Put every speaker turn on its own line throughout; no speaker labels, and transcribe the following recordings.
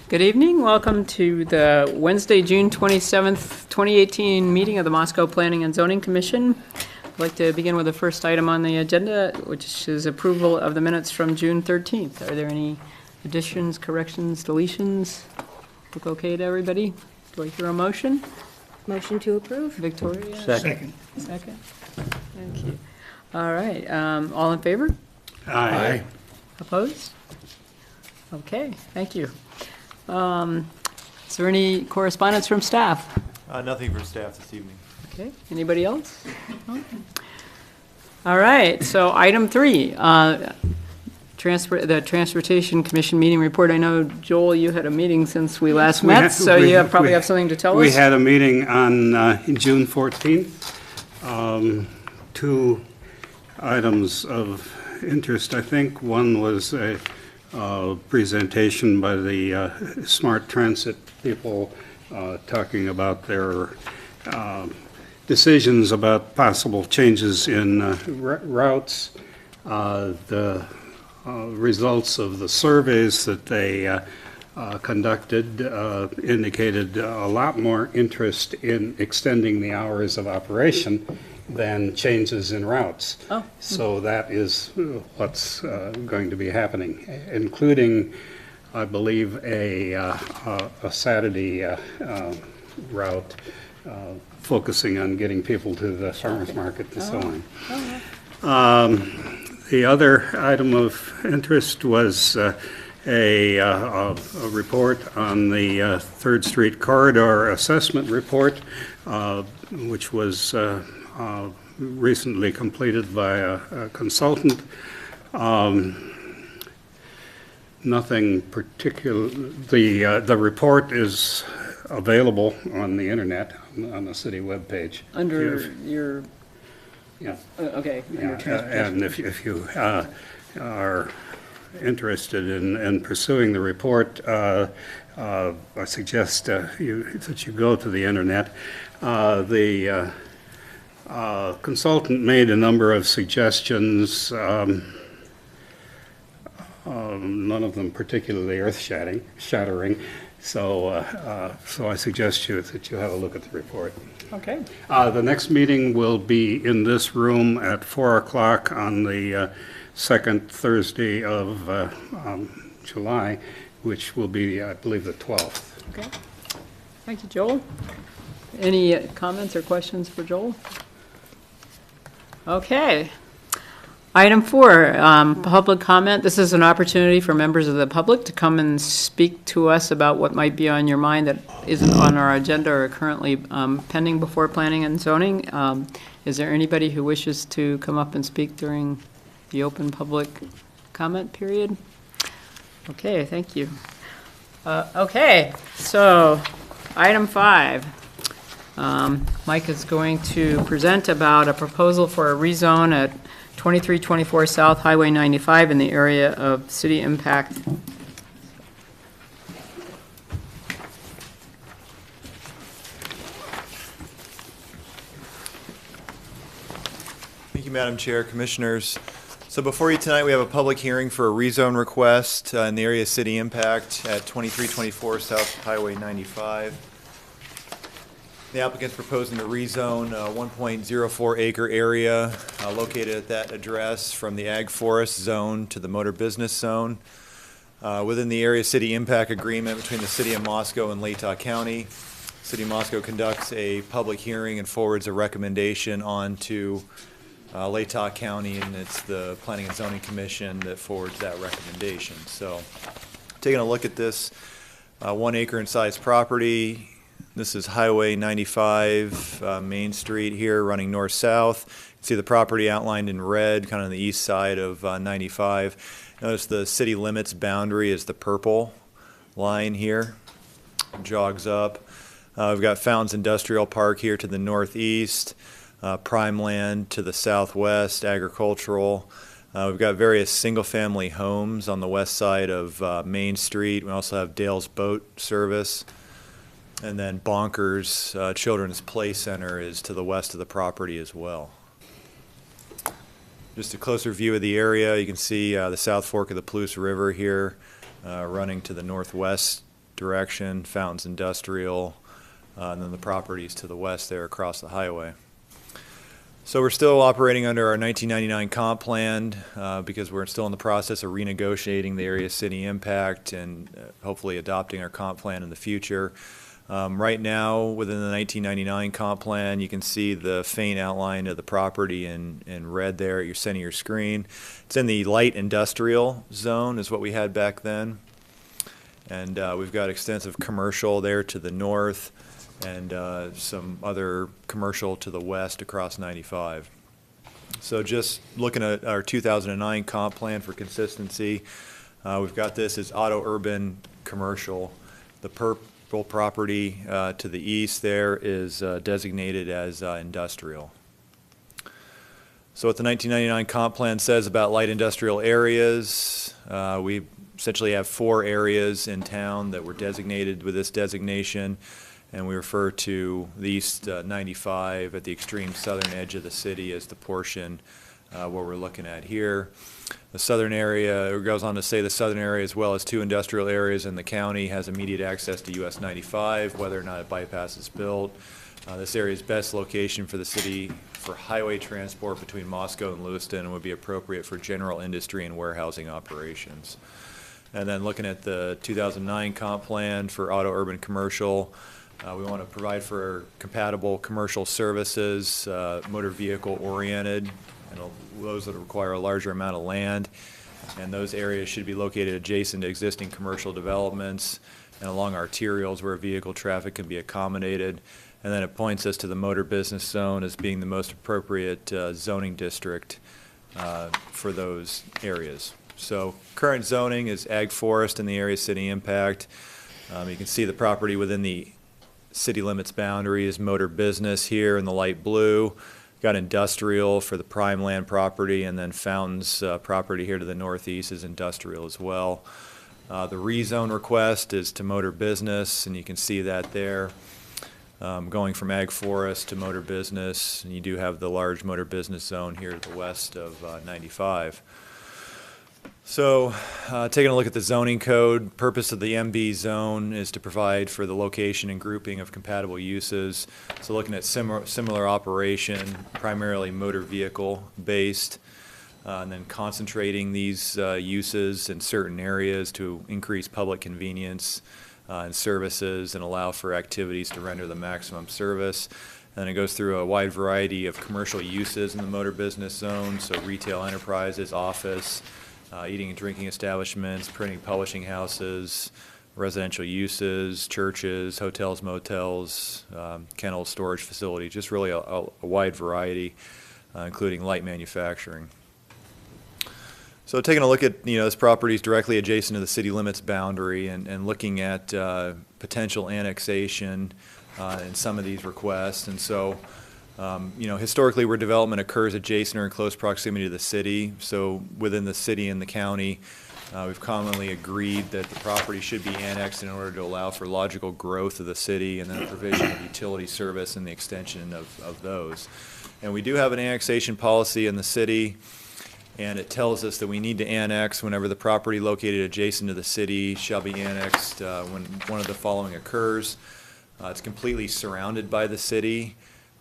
Good evening. Welcome to the Wednesday, June 27th, 2018 meeting of the Moscow Planning and Zoning Commission. I'd like to begin with the first item on the agenda, which is approval of the minutes from June 13th. Are there any additions, corrections, deletions? Look okay to everybody? Do I hear a motion?
Motion to approve.
Victoria?
Second.
Second. Thank you. All right. All in favor?
Aye.
Opposed? Okay, thank you. Is there any correspondence from staff?
Nothing from staff this evening.
Okay, anybody else? No? All right, so item 3, the Transportation Commission meeting report. I know, Joel, you had a meeting since we last met, so you probably have something to tell us.
We had a meeting on June 14th. Two items of interest, I think. One was a presentation by the Smart Transit people talking about their decisions about possible changes in routes, the results of the surveys that they conducted indicated a lot more interest in extending the hours of operation than changes in routes.
Oh.
So that is what's going to be happening, including, I believe, a Saturday route focusing on getting people to the farmers market and so on. The other item of interest was a report on the 3rd Street Corridor Assessment Report, which was recently completed by a consultant. Nothing particular. The report is available on the internet on the city webpage.
Under your,
Yeah.
Okay.
And if you are interested in pursuing the report, I suggest that you go to the internet. The consultant made a number of suggestions, none of them particularly earth-shattering. So I suggest that you have a look at the report.
Okay.
The next meeting will be in this room at 4 o'clock on the second Thursday of July, which will be, I believe, the 12th.
Okay. Thank you, Joel. Any comments or questions for Joel? Okay. Item 4, public comment. This is an opportunity for members of the public to come and speak to us about what might be on your mind that isn't on our agenda or currently pending before Planning and Zoning. Is there anybody who wishes to come up and speak during the open public comment period? Okay, thank you. Okay, so item 5. Mike is going to present about a proposal for a rezone at 2324 South Highway 95 in the area of city impact.
Thank you, Madam Chair, Commissioners. So before you tonight, we have a public hearing for a rezone request in the area of city impact at 2324 South Highway 95. The applicant's proposing to rezone a 1.04 acre area located at that address from the ag forest zone to the motor business zone. Within the area city impact agreement between the city of Moscow and Latah County, City of Moscow conducts a public hearing and forwards a recommendation on to Latah County, and it's the Planning and Zoning Commission that forwards that recommendation. So taking a look at this 1 acre in size property. This is Highway 95, Main Street here, running north-south. You can see the property outlined in red, kind of on the east side of 95. Notice the city limits boundary is the purple line here. Jogs up. We've got Fountains Industrial Park here to the northeast, Prime Land to the southwest, agricultural. We've got various single-family homes on the west side of Main Street. We also have Dale's Boat Service. And then Bonkers Children's Play Center is to the west of the property as well. Just a closer view of the area, you can see the South Fork of the Palouse River here running to the northwest direction, Fountains Industrial, and then the properties to the west there across the highway. So we're still operating under our 1999 comp plan because we're still in the process of renegotiating the area city impact and hopefully adopting our comp plan in the future. Right now, within the 1999 comp plan, you can see the faint outline of the property in red there at your center of your screen. It's in the light industrial zone is what we had back then. And we've got extensive commercial there to the north and some other commercial to the west across 95. So just looking at our 2009 comp plan for consistency, we've got this as auto urban commercial. The purple property to the east there is designated as industrial. So what the 1999 comp plan says about light industrial areas, we essentially have 4 areas in town that were designated with this designation, and we refer to the East 95 at the extreme southern edge of the city as the portion what we're looking at here. The southern area, it goes on to say the southern area as well as 2 industrial areas in the county has immediate access to US 95, whether or not a bypass is built. This area is best location for the city for highway transport between Moscow and Lewiston and would be appropriate for general industry and warehousing operations. And then looking at the 2009 comp plan for auto urban commercial, we want to provide for compatible commercial services, motor vehicle oriented, and those that require a larger amount of land. And those areas should be located adjacent to existing commercial developments and along arterials where vehicle traffic can be accommodated. And then it points us to the motor business zone as being the most appropriate zoning district for those areas. So current zoning is ag forest in the area city impact. You can see the property within the city limits boundary is motor business here in the light blue. Got industrial for the prime land property, and then Fountains property here to the northeast is industrial as well. The rezone request is to motor business, and you can see that there. Going from ag forest to motor business, and you do have the large motor business zone here to the west of 95. So taking a look at the zoning code, purpose of the MB zone is to provide for the location and grouping of compatible uses. So looking at similar operation, primarily motor vehicle based, and then concentrating these uses in certain areas to increase public convenience and services and allow for activities to render the maximum service. And it goes through a wide variety of commercial uses in the motor business zone, so retail enterprises, office, eating and drinking establishments, printing, publishing houses, residential uses, churches, hotels, motels, kennels, storage facilities, just really a wide variety, including light manufacturing. So taking a look at this property is directly adjacent to the city limits boundary and looking at potential annexation in some of these requests. And so historically where development occurs adjacent or in close proximity to the city, so within the city and the county, we've commonly agreed that the property should be annexed in order to allow for logical growth of the city and then the provision of utility service and the extension of those. And we do have an annexation policy in the city, and it tells us that we need to annex whenever the property located adjacent to the city shall be annexed when one of the following occurs. It's completely surrounded by the city,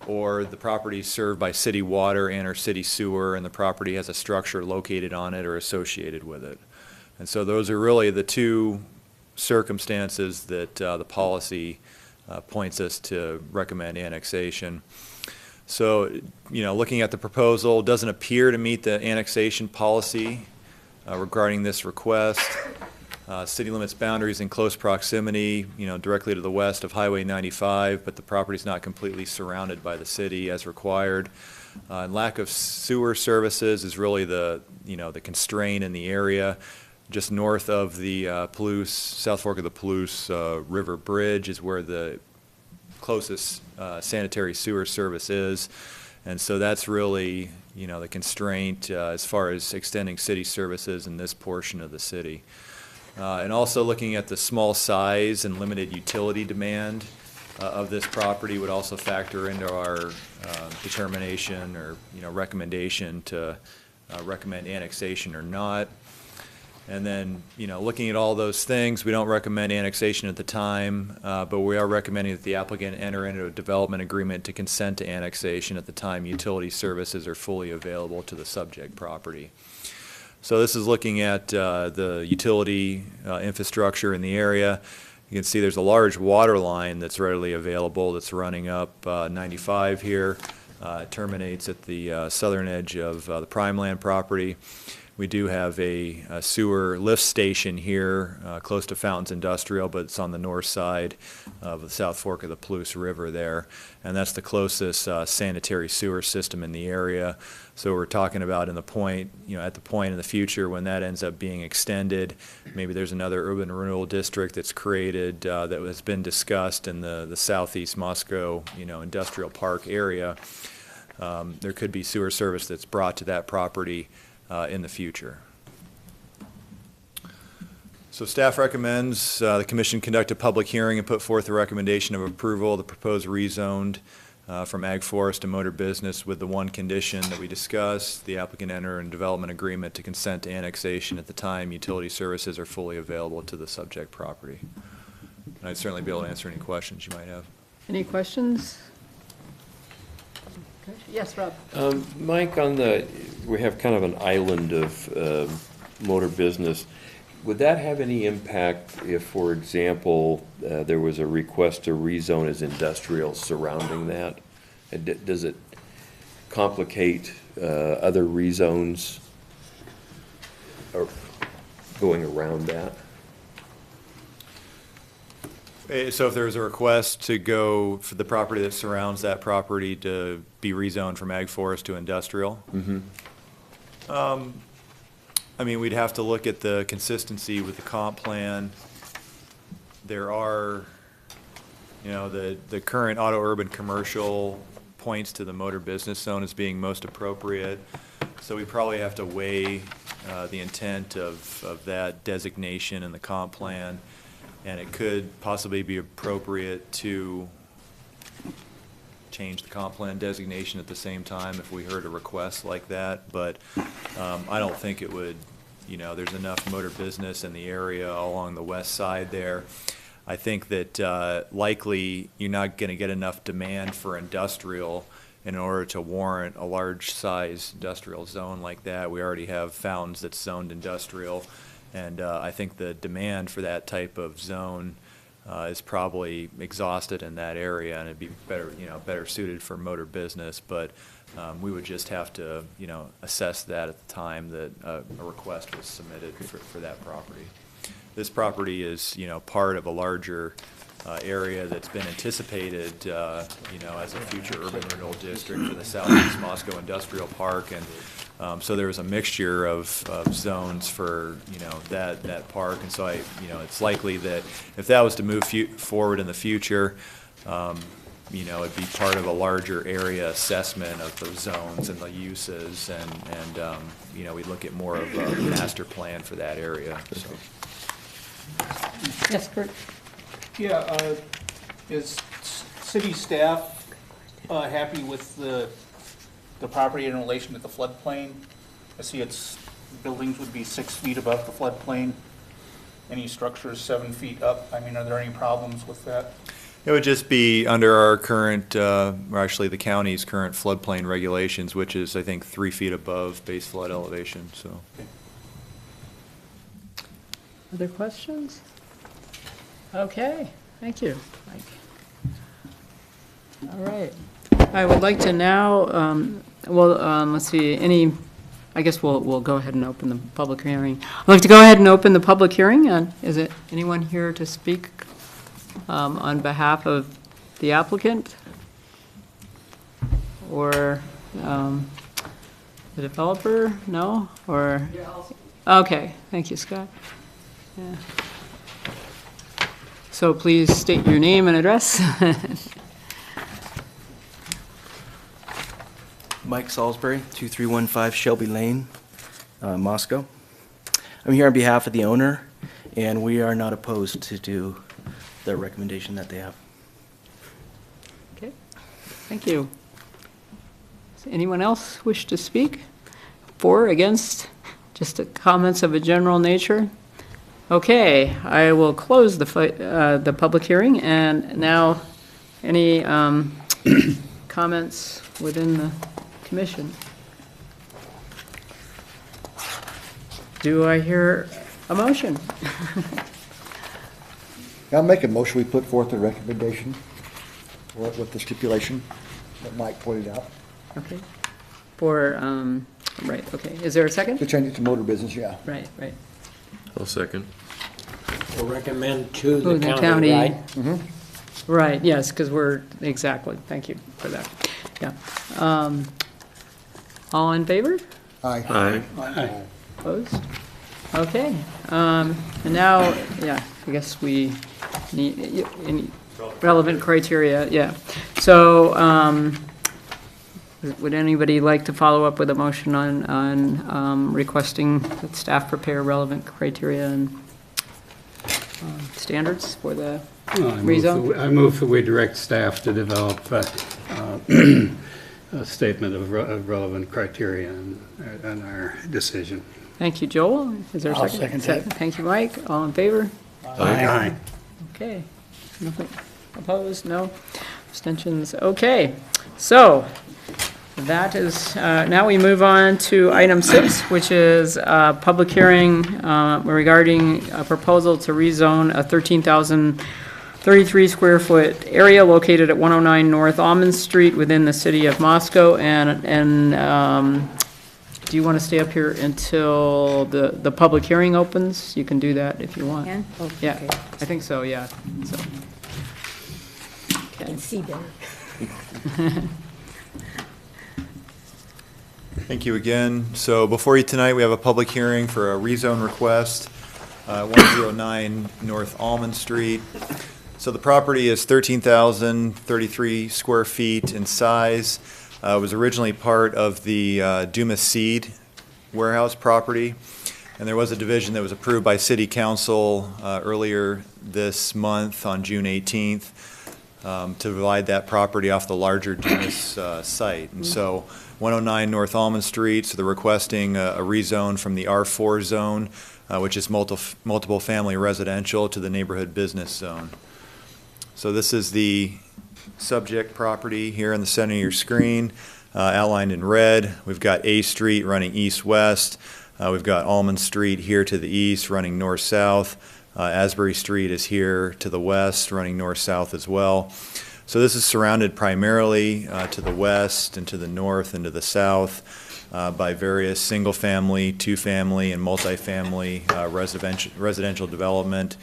or the property is served by city water and or city sewer, and the property has a structure located on it or associated with it. And so those are really the 2 circumstances that the policy points us to recommend annexation. So, looking at the proposal, it doesn't appear to meet the annexation policy regarding this request. City limits boundaries in close proximity, directly to the west of Highway 95, but the property is not completely surrounded by the city as required. And lack of sewer services is really the constraint in the area. Just north of the Palouse, South Fork of the Palouse River Bridge is where the closest sanitary sewer service is. And so that's really, the constraint as far as extending city services in this portion of the city. And also looking at the small size and limited utility demand of this property would also factor into our determination or recommendation to recommend annexation or not. And then, looking at all those things, we don't recommend annexation at the time, but we are recommending that the applicant enter into a development agreement to consent to annexation at the time utility services are fully available to the subject property. So this is looking at the utility infrastructure in the area. You can see there's a large water line that's readily available that's running up 95 here. It terminates at the southern edge of the Prime Land property. We do have a sewer lift station here close to Fountains Industrial, but it's on the north side of the South Fork of the Palouse River there. And that's the closest sanitary sewer system in the area. So we're talking about at the point in the future when that ends up being extended, maybe there's another urban renewal district that's created that has been discussed in the southeast Moscow, industrial park area. There could be sewer service that's brought to that property in the future. So staff recommends the commission conduct a public hearing and put forth a recommendation of approval of the proposed rezoned from ag forest to motor business with the one condition that we discussed: the applicant enter in development agreement to consent to annexation at the time utility services are fully available to the subject property. And I'd certainly be able to answer any questions you might have.
Any questions? Okay. Yes, Rob.
Mike, we have kind of an island of motor business. Would that have any impact if, for example, there was a request to rezone as industrial surrounding that? And does it complicate other rezones or going around that?
So if there's a request to go for the property that surrounds that property to be rezoned from ag forest to industrial? Mm-hmm. We'd have to look at the consistency with the comp plan. There are, the current auto urban commercial points to the motor business zone as being most appropriate. So we probably have to weigh the intent of that designation in the comp plan. And it could possibly be appropriate to change the comp plan designation at the same time if we heard a request like that. But I don't think it would, there's enough motor business in the area along the west side there. I think that likely you're not going to get enough demand for industrial in order to warrant a large size industrial zone like that. We already have Fountains that's zoned industrial. And I think the demand for that type of zone is probably exhausted in that area, and it'd be better suited for motor business. But we would just have to, assess that at the time that a request was submitted for that property. This property is, part of a larger area that's been anticipated, as a future urban renewal district for the Southeast Moscow Industrial Park, and so there was a mixture of zones for that park, and so it's likely that if that was to move forward in the future, it'd be part of a larger area assessment of the zones and the uses, and we'd look at more of a master plan for that area. So.
Yes, Kurt.
Yeah, is city staff happy with the property in relation to the floodplain? I see buildings would be 6 feet above the floodplain. Any structures 7 feet up? Are there any problems with that?
It would just be under our current, or actually the county's current floodplain regulations, which is, I think, 3 feet above base flood elevation, so.
Okay.
Other questions? Okay, thank you, Mike. All right. I would like to now, let's see, I guess we'll go ahead and open the public hearing. I'd like to go ahead and open the public hearing. Is it anyone here to speak on behalf of the applicant or the developer? No? Or? Okay, thank you, Scott. Yeah. So please state your name and address.
Mike Salisbury, 2315 Shelby Lane, Moscow. I'm here on behalf of the owner, and we are not opposed to do the recommendation that they have.
Okay, thank you. Does anyone else wish to speak? For, against, Just comments of a general nature? Okay, I will close the public hearing, and now, any comments within the commission? Do I hear a motion?
I'll make a motion, we put forth a recommendation with the stipulation that Mike pointed out.
Okay. For, right, okay. Is there a second?
To change it to motor business, yeah.
Right, right.
I'll second.
We'll recommend to
Oh,
the county, right?
Right, yes, because we're, exactly, thank you for that. Yeah. All in favor?
Aye.
Aye.
Opposed? Okay. And now, yeah, I guess we need any relevant criteria, yeah. So, would anybody like to follow up with a motion on requesting that staff prepare relevant criteria and standards for the rezone?
I move that we direct staff to develop a statement of relevant criteria in our decision.
Thank you, Joel. Is there a
I'll
second?
second that.
Thank you, Mike. All in favor?
Aye.
Okay. Nothing opposed? No? Abstentions? Okay. So, that is, now we move on to item 6, which is a public hearing regarding a proposal to rezone a 13,033 square foot area located at 109 North Almond Street within the city of Moscow. And do you want to stay up here until the public hearing opens? You can do that if you want.
Can? Oh,
Yeah,
okay.
I think so, yeah. So.
I can see better.
Thank you again. So before you tonight, we have a public hearing for a rezone request, 109 North Almond Street. So the property is 13,033 square feet in size. It was originally part of the Dumas Seed warehouse property, and there was a division that was approved by City Council earlier this month on June 18th to divide that property off the larger Dumas site. And so 109 North Almond Street, so they're requesting a rezone from the R4 zone, which is multiple family residential, to the neighborhood business zone. So this is the subject property here in the center of your screen, outlined in red. We've got A Street running east-west. We've got Almond Street here to the east, running north-south. Asbury Street is here to the west, running north-south as well. So this is surrounded primarily to the west and to the north and to the south by various single-family, two-family, and multifamily residential development.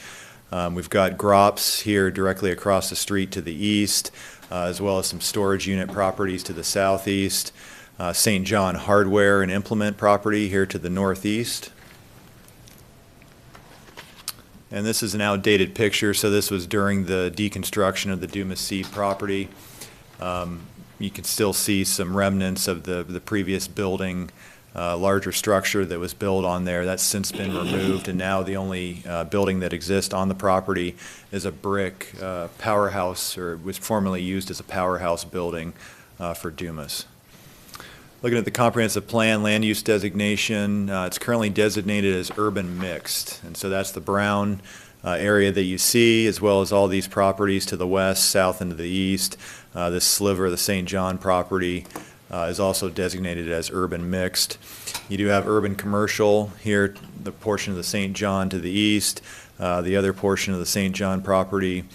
We've got Grops here directly across the street to the east, as well as some storage unit properties to the southeast. St. John Hardware and Implement property here to the northeast. And this is an outdated picture, so this was during the deconstruction of the Dumas Seed property. You can still see some remnants of the previous building, larger structure that was built on there. That's since been removed, and now the only building that exists on the property is a brick powerhouse, or was formerly used as a powerhouse building for Dumas. Looking at the comprehensive plan, land use designation, it's currently designated as urban mixed. And so that's the brown area that you see, as well as all these properties to the west, south, and to the east. This sliver, the St. John property, is also designated as urban mixed. You do have urban commercial here, the portion of the St. John to the east, the other portion of the St. John property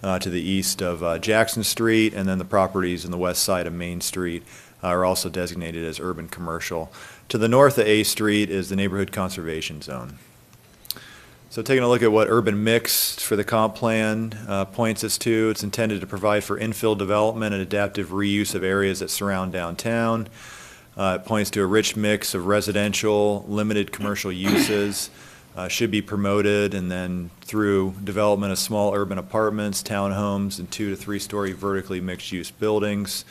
to the east of Jackson Street, and then the properties on the west side of Main Street are also designated as urban commercial. To the north of A Street is the neighborhood conservation zone. So taking a look at what urban mix for the comp plan points us to, it's intended to provide for infill development and adaptive reuse of areas that surround downtown. It points to a rich mix of residential, limited commercial uses, should be promoted, and then through development of small urban apartments, townhomes, and 2- to 3-story vertically mixed-use buildings.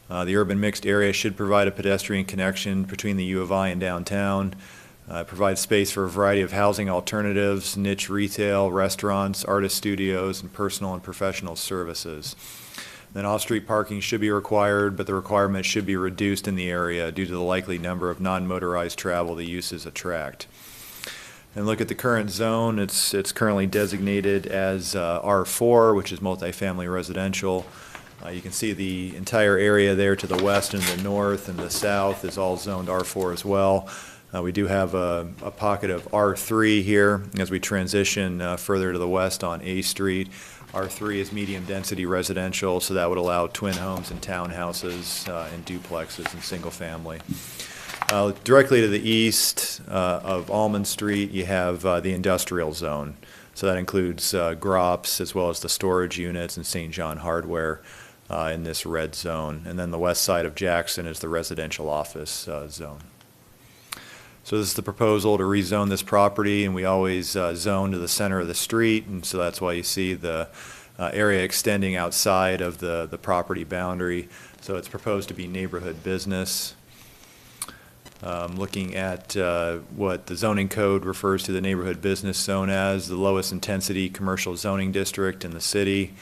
The urban mixed area should provide a pedestrian connection between the U of I and downtown. It provides space for a variety of housing alternatives, niche retail, restaurants, artist studios, and personal and professional services. Then off-street parking should be required, but the requirement should be reduced in the area due to the likely number of non-motorized travel the uses attract. And look at the current zone. It's currently designated as R4, which is multifamily residential. You can see the entire area there to the west and the north and the south is all zoned R4 as well. We do have a pocket of R3 here as we transition further to the west on A Street. R3 is medium-density residential, so that would allow twin homes and townhouses and duplexes and single-family. Directly to the east of Almond Street, you have the industrial zone. So that includes Grops as well as the storage units and St. John Hardware in this red zone. And then the west side of Jackson is the residential office zone. So this is the proposal to rezone this property, and we always zone to the center of the street, and so that's why you see the area extending outside of the property boundary. So it's proposed to be neighborhood business. Looking at what the zoning code refers to the neighborhood business zone as, the lowest intensity commercial zoning district in the city.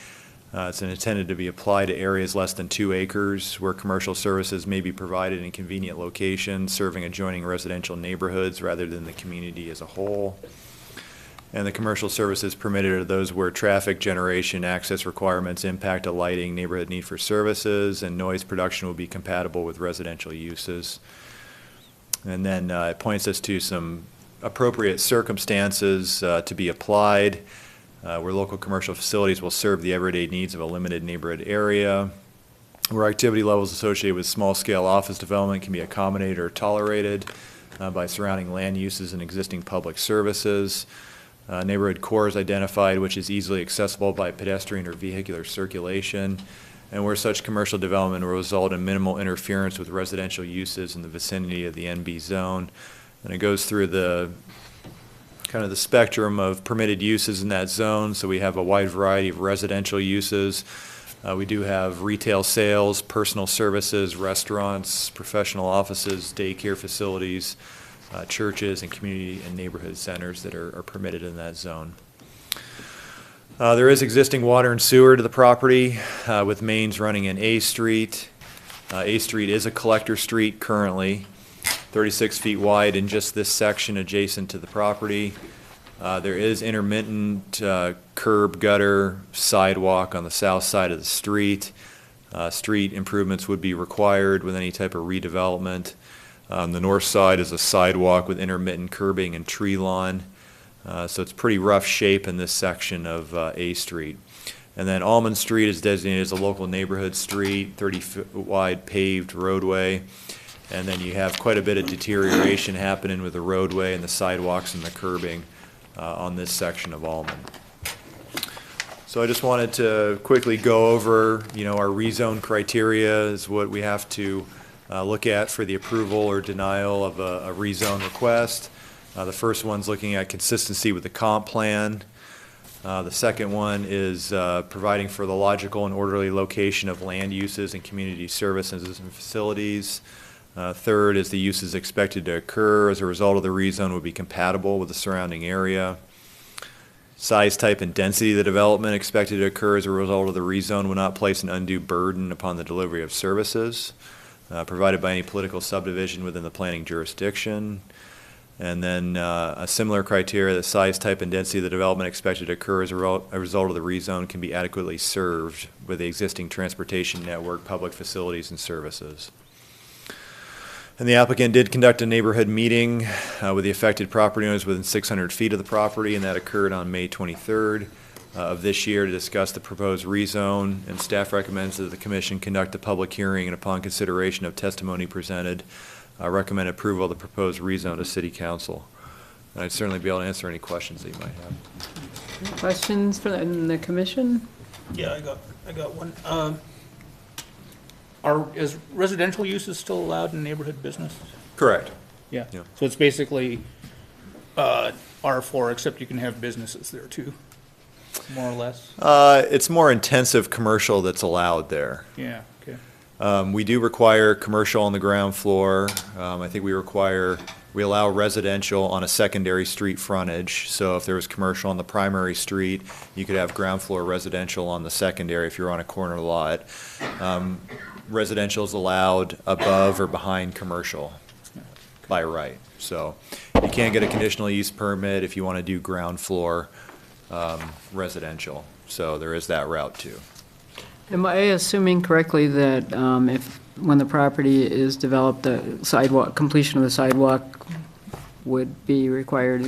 It's intended to be applied to areas less than 2 acres where commercial services may be provided in convenient locations, serving adjoining residential neighborhoods rather than the community as a whole. And the commercial services permitted are those where traffic generation, access requirements, impact of lighting, neighborhood need for services, and noise production will be compatible with residential uses. And then it points us to some appropriate circumstances to be applied. Where local commercial facilities will serve the everyday needs of a limited neighborhood area, where activity levels associated with small-scale office development can be accommodated or tolerated by surrounding land uses and existing public services. Neighborhood core is identified, which is easily accessible by pedestrian or vehicular circulation, and where such commercial development will result in minimal interference with residential uses in the vicinity of the NB zone. And it goes through the kind of the spectrum of permitted uses in that zone. So we have a wide variety of residential uses. We do have retail sales, personal services, restaurants, professional offices, daycare facilities, churches, and community and neighborhood centers that are permitted in that zone. There is existing water and sewer to the property with mains running in A Street. A Street is a collector street currently. 36 feet wide in just this section adjacent to the property. There is intermittent curb, gutter, sidewalk on the south side of the street. Street improvements would be required with any type of redevelopment. On the north side is a sidewalk with intermittent curbing and tree lawn. So it's pretty rough shape in this section of A Street. And then Almond Street is designated as a local neighborhood street, 30-foot wide paved roadway. And then you have quite a bit of deterioration happening with the roadway and the sidewalks and the curbing on this section of Almond. So I just wanted to quickly go over, our rezone criteria is what we have to look at for the approval or denial of a rezone request. The first one's looking at consistency with the comp plan. The second one is providing for the logical and orderly location of land uses and community services and facilities. Third is the uses expected to occur as a result of the rezone would be compatible with the surrounding area. Size, type, and density of the development expected to occur as a result of the rezone would not place an undue burden upon the delivery of services provided by any political subdivision within the planning jurisdiction. And then a similar criteria, the size, type, and density of the development expected to occur as a result of the rezone can be adequately served with the existing transportation network, public facilities, and services. And the applicant did conduct a neighborhood meeting with the affected property owners within 600 feet of the property, and that occurred on May 23rd of this year to discuss the proposed rezone. And staff recommends that the commission conduct a public hearing, and upon consideration of testimony presented, recommend approval of the proposed rezone to City Council. And I'd certainly be able to answer any questions that you might have.
Questions from the commission?
Yeah, I got one. Is residential uses still allowed in neighborhood business?
Correct.
Yeah.
Yeah.
So it's basically R4, except you can have businesses there too, more or less?
It's more intensive commercial that's allowed there.
Yeah, okay.
We do require commercial on the ground floor. I think we we allow residential on a secondary street frontage. So if there was commercial on the primary street, you could have ground floor residential on the secondary if you're on a corner lot. Residential is allowed above or behind commercial by right. So you can't get a conditional use permit if you want to do ground floor residential. So there is that route too.
Am I assuming correctly that when the property is developed, the sidewalk, completion of the sidewalk would be required?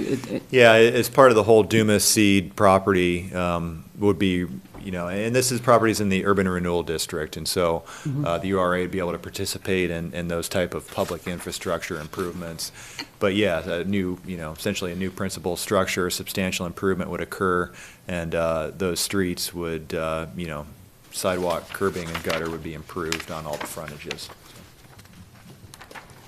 Yeah, as part of the whole Dumas Seed property would be, and this is properties in the urban renewal district, and so the URA would be able to participate in those type of public infrastructure improvements. But yeah, essentially a new principal structure, substantial improvement would occur, and those streets would, sidewalk, curbing, and gutter would be improved on all the frontages.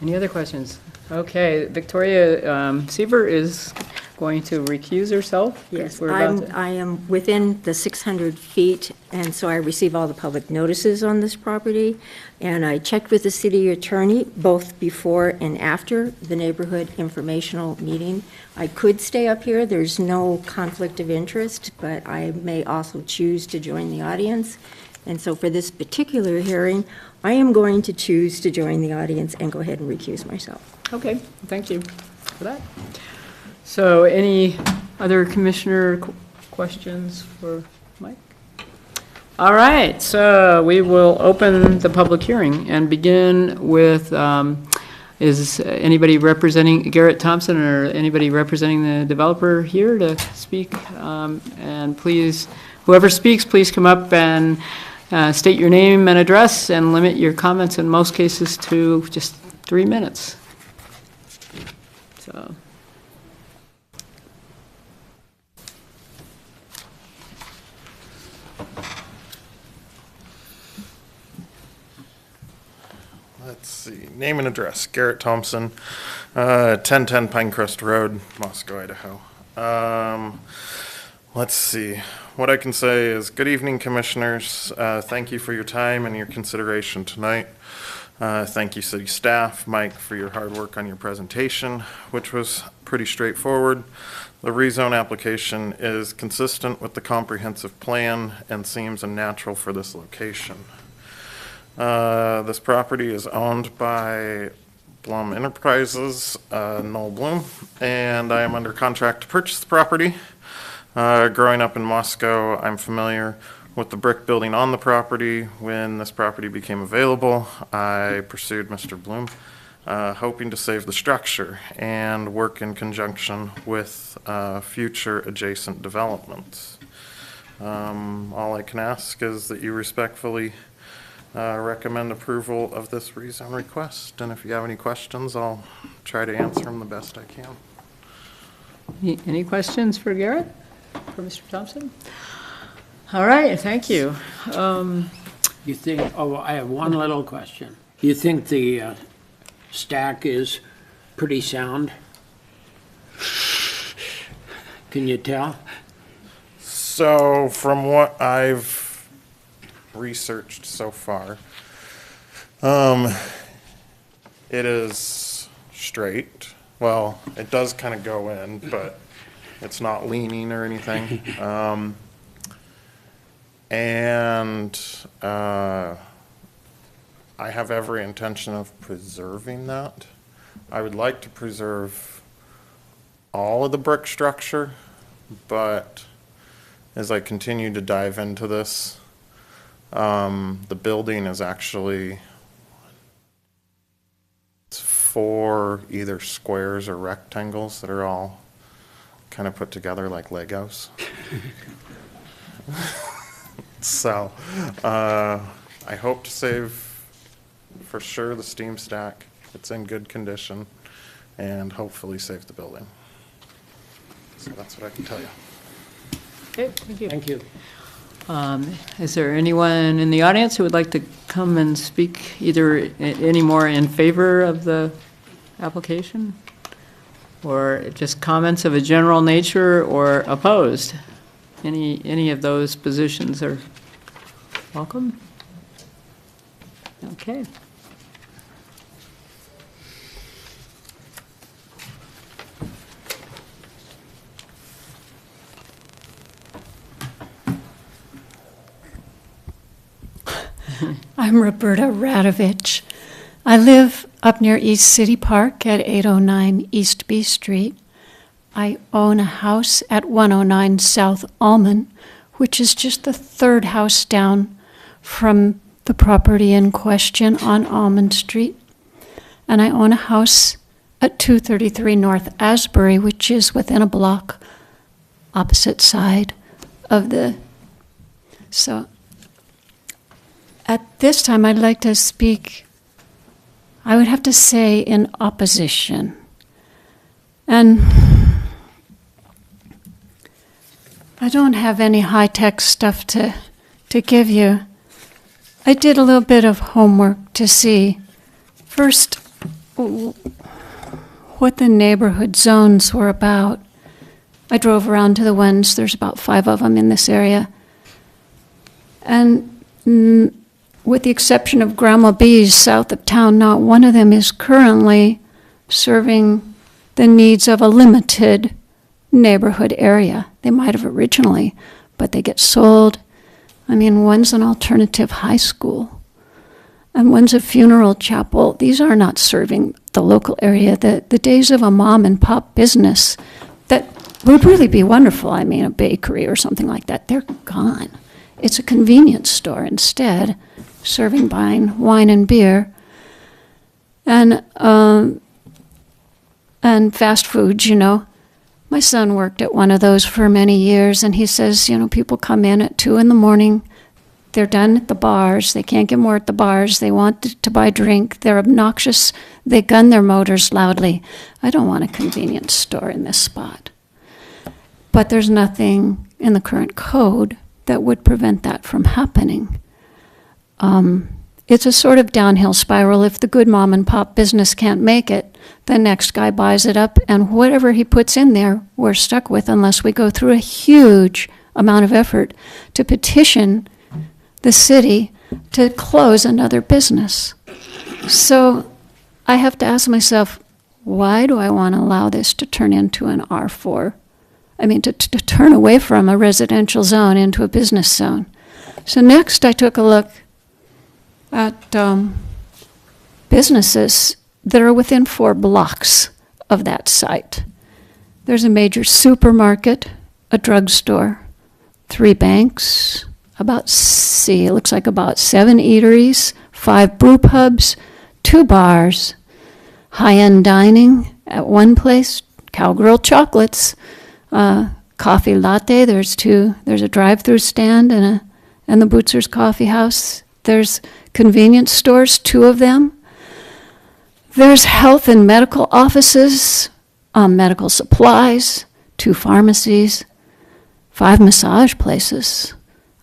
Any other questions? Okay, Victoria Seaver is going to recuse herself.
Yes,
We're about to-
I am within the 600 feet, and so I receive all the public notices on this property. And I checked with the city attorney, both before and after the neighborhood informational meeting. I could stay up here, there's no conflict of interest, but I may also choose to join the audience. And so for this particular hearing, I am going to choose to join the audience and go ahead and recuse myself.
Okay, thank you for that. So any other commissioner questions for Mike? All right, so we will open the public hearing and begin with, is anybody representing Garrett Thompson or anybody representing the developer here to speak? And please, whoever speaks, please come up and state your name and address and limit your comments in most cases to just 3 minutes. So.
Let's see, name and address, Garrett Thompson, 1010 Pinecrest Road, Moscow, Idaho. Let's see, what I can say is, good evening, commissioners. Thank you for your time and your consideration tonight. Thank you, city staff, Mike, for your hard work on your presentation, which was pretty straightforward. The rezone application is consistent with the comprehensive plan and seems unnatural for this location. This property is owned by Blum Enterprises, Noel Bloom, and I am under contract to purchase the property. Growing up in Moscow, I'm familiar with the brick building on the property. When this property became available, I pursued Mr. Bloom, hoping to save the structure and work in conjunction with future adjacent developments. All I can ask is that you respectfully recommend approval of this rezone request, and if you have any questions, I'll try to answer them the best I can.
Any questions for Garrett, for Mr. Thompson? All right, thank you.
You think, oh, I have one little question. You think the stack is pretty sound? Can you tell?
So from what I've researched so far, it is straight. Well, it does kind of go in, but it's not leaning or anything. And I have every intention of preserving that. I would like to preserve all of the brick structure, but as I continue to dive into this, the building is actually 4 either squares or rectangles that are all kind of put together like Legos. So I hope to save for sure the steam stack. It's in good condition, and hopefully save the building. So that's what I can tell you.
Okay, thank you.
Thank you.
Is there anyone in the audience who would like to come and speak either any more in favor of the application? Or just comments of a general nature or opposed? Any of those positions are welcome? Okay.
I'm Roberta Radovich. I live up near East City Park at 809 East B Street. I own a house at 109 South Almond, which is just the third house down from the property in question on Almond Street. And I own a house at 233 North Asbury, which is within a block opposite side of the... So at this time, I'd like to speak, I would have to say, in opposition. And I don't have any high-tech stuff to give you. I did a little bit of homework to see, first, what the neighborhood zones were about. I drove around to the ones, there's about 5 of them in this area. And with the exception of Grandma B's south of town, not one of them is currently serving the needs of a limited neighborhood area. They might have originally, but they get sold. I mean, one's an alternative high school, and one's a funeral chapel. These are not serving the local area. The days of a mom and pop business that would really be wonderful, I mean, a bakery or something like that, they're gone. It's a convenience store instead, serving wine and beer, and fast foods, you know. My son worked at one of those for many years, and he says, you know, people come in at 2 a.m, they're done at the bars, they can't get more at the bars, they want to buy drink, they're obnoxious, they gun their motors loudly. I don't want a convenience store in this spot. But there's nothing in the current code that would prevent that from happening. It's a sort of downhill spiral. If the good mom and pop business can't make it, the next guy buys it up, and whatever he puts in there, we're stuck with unless we go through a huge amount of effort to petition the city to close another business. So I have to ask myself, why do I want to allow this to turn into an R4? I mean, to turn away from a residential zone into a business zone. So next I took a look at businesses that are within 4 blocks of that site. There's a major supermarket, a drugstore, 3 banks, it looks like about 7 eateries, 5 brew pubs, 2 bars, high-end dining at one place, Cowgirl Chocolates, coffee latte, there's a drive-through stand and the Bootzer's Coffee House. There's convenience stores, 2 of them. There's health and medical offices, medical supplies, 2 pharmacies, 5 massage places,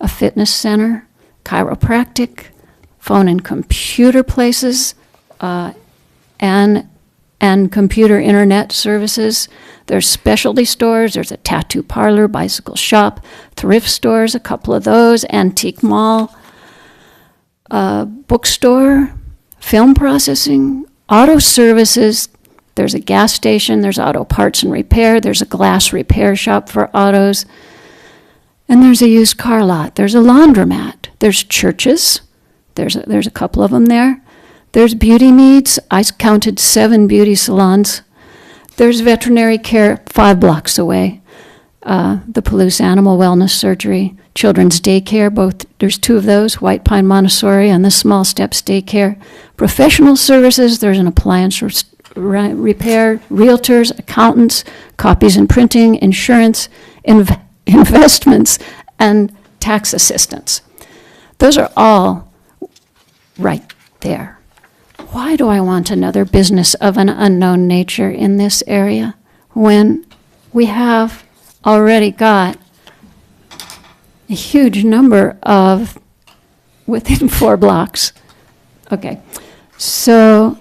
a fitness center, chiropractic, phone and computer places, and computer internet services. There's specialty stores, there's a tattoo parlor, bicycle shop, thrift stores, a couple of those, antique mall, bookstore, film processing, auto services. There's a gas station, there's auto parts and repair, there's a glass repair shop for autos, and there's a used car lot. There's a laundromat. There's churches. There's a couple of them there. There's beauty needs. I counted 7 beauty salons. There's veterinary care 5 blocks away. The Palouse Animal Wellness Surgery, children's daycare, there's 2 of those, White Pine Montessori and the Small Steps Daycare. Professional services, there's an appliance repair, realtors, accountants, copies and printing, insurance, investments, and tax assistance. Those are all right there. Why do I want another business of an unknown nature in this area when we have already got a huge number of within 4 blocks? Okay, so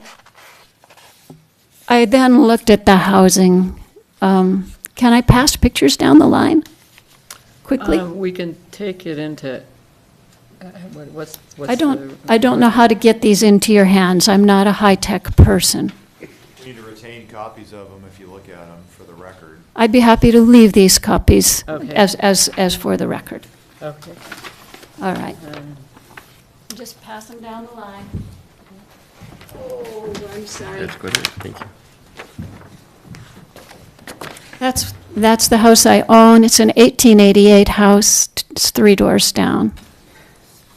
I then looked at the housing. Can I pass pictures down the line quickly?
We can take it into, what's
I don't know how to get these into your hands. I'm not a high-tech person.
We need to retain copies of them if you look at them for the record.
I'd be happy to leave these copies
Okay.
as for the record.
Okay.
All right. Just pass them down the line. Oh, I'm sorry.
That's good, thank you.
That's the house I own. It's an 1888 house. It's 3 doors down.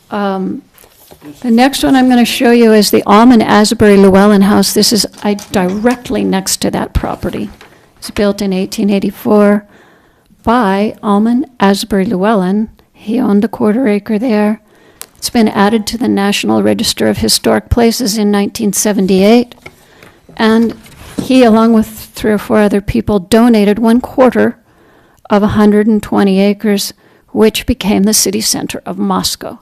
The next one I'm going to show you is the Almond Asbury Llewellyn House. This is directly next to that property. It's built in 1884 by Almond Asbury Llewellyn. He owned a 1/4 acre there. It's been added to the National Register of Historic Places in 1978. And he, along with 3 or 4 other people, donated 1/4 of 120 acres, which became the city center of Moscow.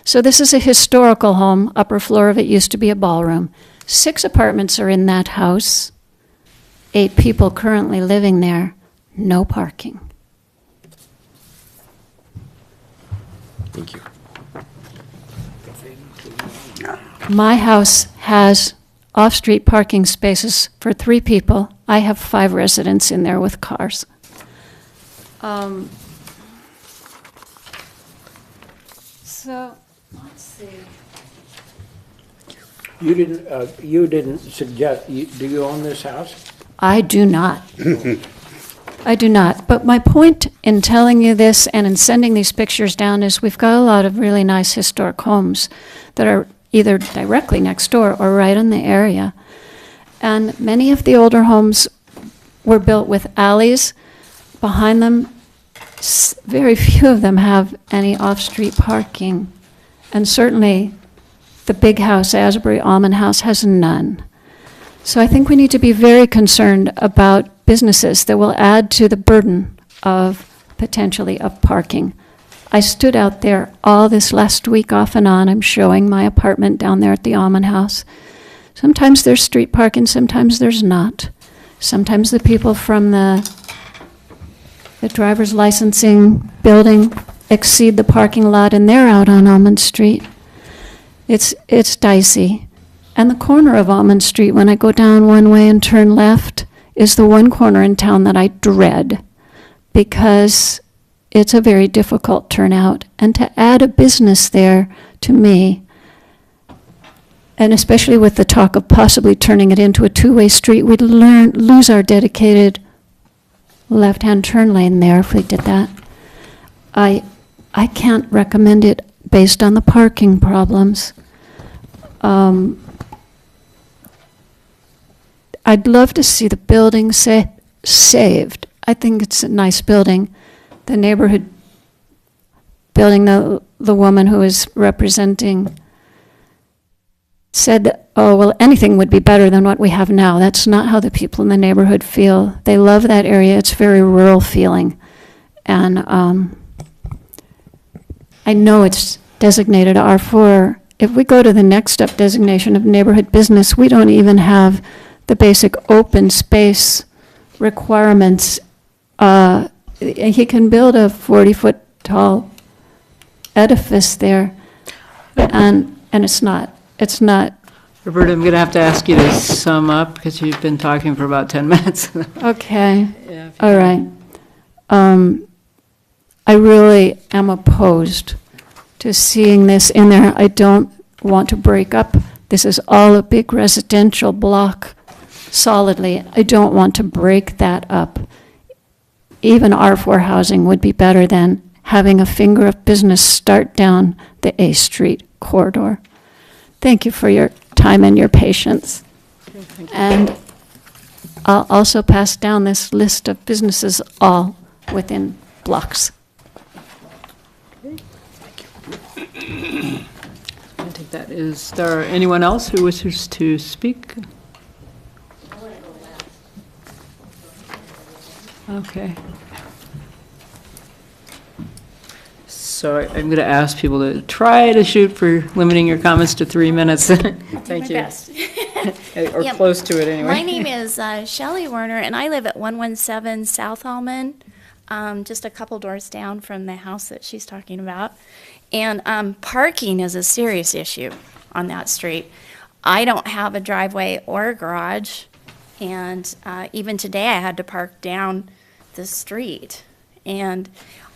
So this is a historical home. Upper floor of it used to be a ballroom. 6 apartments are in that house. 8 people currently living there. No parking.
Thank you.
My house has off-street parking spaces for 3 people. I have 5 residents in there with cars. So, let's see.
You didn't suggest, do you own this house?
I do not. I do not. But my point in telling you this and in sending these pictures down is we've got a lot of really nice historic homes that are either directly next door or right in the area. And many of the older homes were built with alleys behind them. Very few of them have any off-street parking. And certainly the big house, Asbury Almond House, has none. So I think we need to be very concerned about businesses that will add to the burden of potentially of parking. I stood out there all this last week off and on. I'm showing my apartment down there at the Almond House. Sometimes there's street parking, sometimes there's not. Sometimes the people from the driver's licensing building exceed the parking lot and they're out on Almond Street. It's dicey. And the corner of Almond Street, when I go down one way and turn left, is the one corner in town that I dread because it's a very difficult turnout. And to add a business there, to me, and especially with the talk of possibly turning it into a 2-way street, we'd lose our dedicated left-hand turn lane there if we did that. I can't recommend it based on the parking problems. I'd love to see the building saved. I think it's a nice building. The neighborhood building, the woman who is representing said that, oh, well, anything would be better than what we have now. That's not how the people in the neighborhood feel. They love that area. It's very rural feeling. And I know it's designated R4. If we go to the next up designation of neighborhood business, we don't even have the basic open space requirements. He can build a 40-foot tall edifice there, and it's not.
Roberta, I'm going to have to ask you to sum up because you've been talking for about 10 minutes.
Okay.
Yeah.
All right. I really am opposed to seeing this in there. I don't want to break up. This is all a big residential block solidly. I don't want to break that up. Even R4 housing would be better than having a finger of business start down the A Street corridor. Thank you for your time and your patience. And I'll also pass down this list of businesses all within blocks.
I think that is there anyone else who wishes to speak? Okay. So I'm going to ask people to try to shoot for limiting your comments to 3 minutes. Thank you.
Best.
Or
Yeah,
close to it anyway.
My name is Shelley Werner, and I live at 117 South Almond, just a couple doors down from the house that she's talking about. And parking is a serious issue on that street. I don't have a driveway or a garage, and even today I had to park down the street. And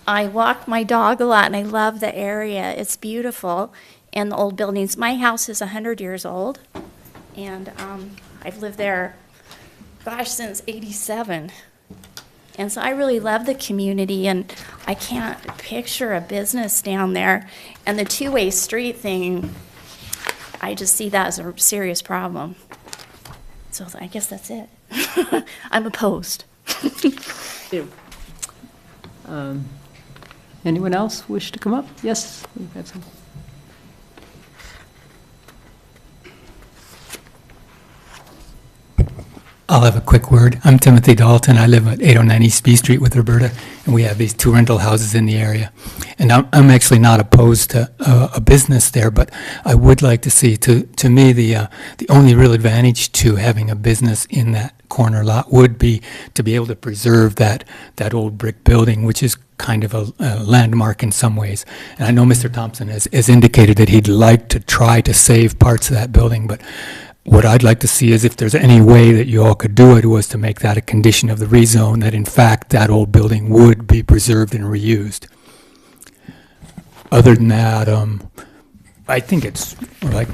I walk my dog a lot, and I love the area. It's beautiful, and the old buildings. My house is 100 years old, and I've lived there, gosh, since '87. And so I really love the community, and I can't picture a business down there. And the two-way street thing, I just see that as a serious problem. So I guess that's it. I'm opposed.
Anyone else wish to come up? Yes, we've got some.
I'll have a quick word. I'm Timothy Dalton. I live at 809 East B Street with Roberta, and we have these 2 rental houses in the area. And I'm actually not opposed to a business there, but I would like to see, to me, the only real advantage to having a business in that corner lot would be to be able to preserve that old brick building, which is kind of a landmark in some ways. And I know Mr. Thompson has indicated that he'd like to try to save parts of that building, but what I'd like to see is if there's any way that you all could do it was to make that a condition of the rezone, that in fact that old building would be preserved and reused. Other than that, I think it's like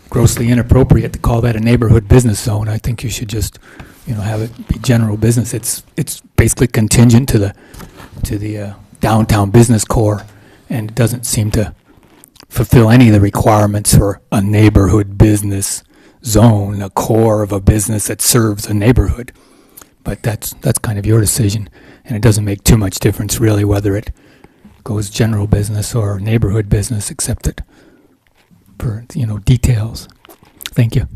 grossly inappropriate to call that a neighborhood business zone. I think you should just, have it be general business. It's basically contingent to the downtown business core, and it doesn't seem to fulfill any of the requirements for a neighborhood business zone, a core of a business that serves a neighborhood. But that's kind of your decision, and it doesn't make too much difference really whether it goes general business or neighborhood business, except that for details. Thank you.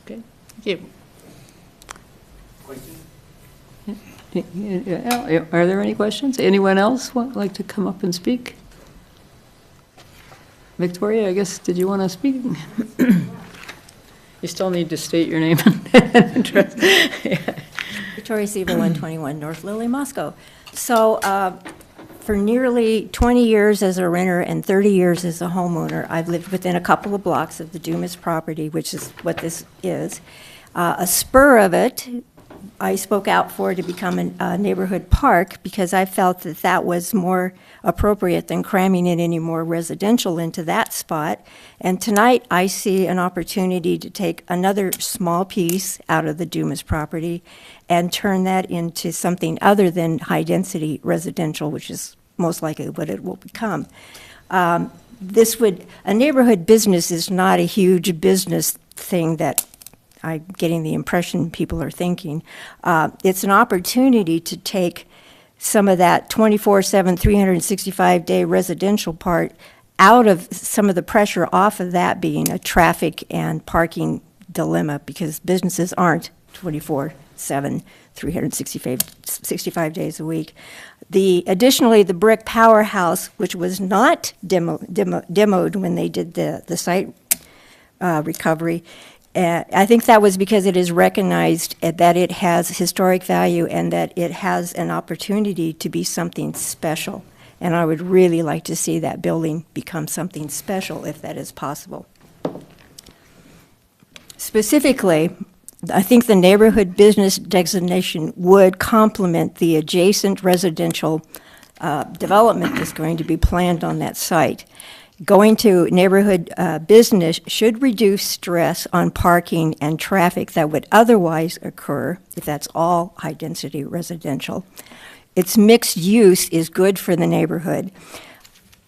Okay, thank you. Are there any questions? Anyone else would like to come up and speak? Victoria, I guess, did you want to speak? You still need to state your name and address.
Victoria Siebel, 121 North Lily, Moscow. So for nearly 20 years as a renter and 30 years as a homeowner, I've lived within a couple of blocks of the Dumas property, which is what this is. A spur of it, I spoke out for to become a neighborhood park because I felt that that was more appropriate than cramming in any more residential into that spot. And tonight I see an opportunity to take another small piece out of the Dumas property and turn that into something other than high-density residential, which is most likely what it will become. A neighborhood business is not a huge business thing that I'm getting the impression people are thinking. It's an opportunity to take some of that 24/7, 365-day residential part out of some of the pressure off of that being a traffic and parking dilemma, because businesses aren't 24/7, 365 days a week. Additionally, the brick powerhouse, which was not demoed when they did the site recovery, I think that was because it is recognized that it has historic value and that it has an opportunity to be something special. And I would really like to see that building become something special if that is possible. Specifically, I think the neighborhood business designation would complement the adjacent residential development that's going to be planned on that site. Going to neighborhood business should reduce stress on parking and traffic that would otherwise occur if that's all high-density residential. Its mixed use is good for the neighborhood.